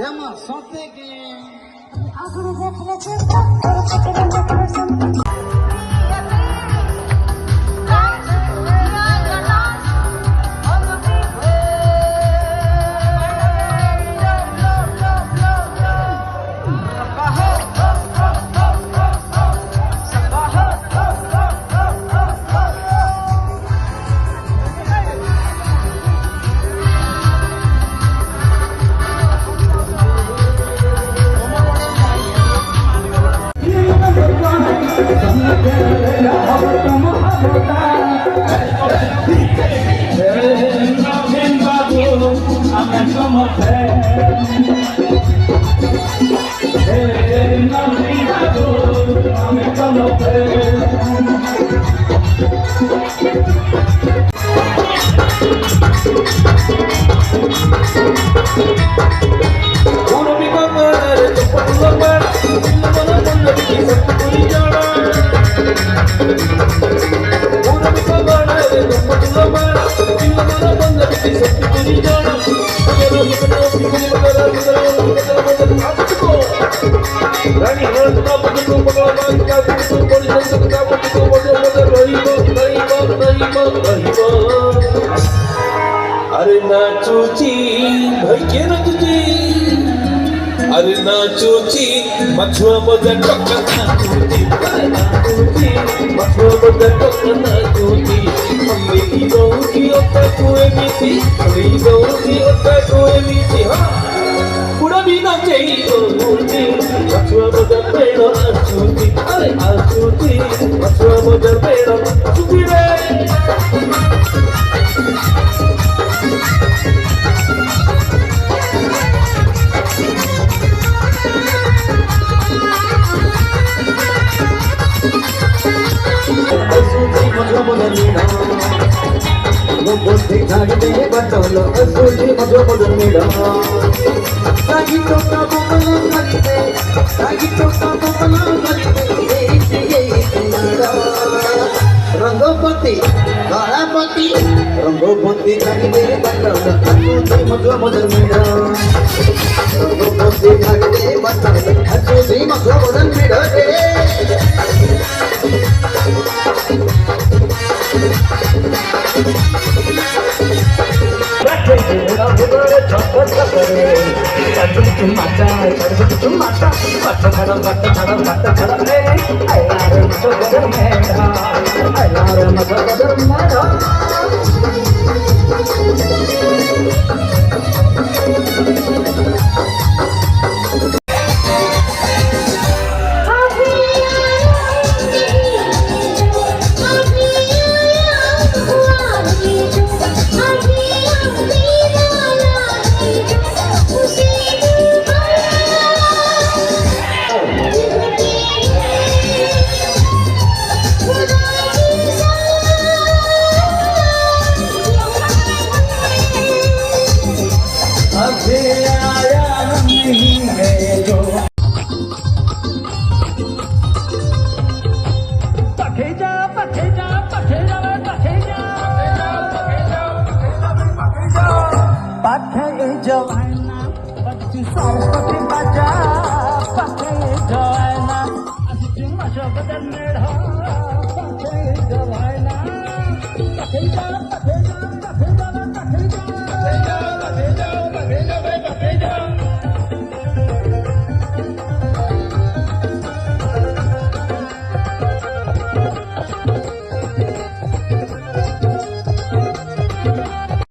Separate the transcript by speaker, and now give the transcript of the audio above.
Speaker 1: એમાં સોતે કે
Speaker 2: આગળ દેખલે છે કરો છે કે રંગ
Speaker 3: अरे नाचूची भैके ना तुझी अरे नाचूची मछुआ मजा टक्का नाचूची नाचूची मछुआ मजा टक्का नाचूची मम्मी की गऊ की ओटा कोई मीठी मम्मी गऊ की ओटा कोई मीठी हाँ पूरा भी नाचे नाचूची मछुआ मजा पेड़ो नाचूची अरे नाचूची मछुआ मजा पेड़ो नाचूची रे
Speaker 1: बुद्धि जागते बतौलो असुली मजो बदल मेरा सागी तो का बबला करते सागी तो का बबला करते रंगोपति कालापति रंगोपति जागते बतौलो असुली मजो बदल मेरा रंगोपति जागते बतौलो असुली मजो बदल मेरा Jawab, but you saw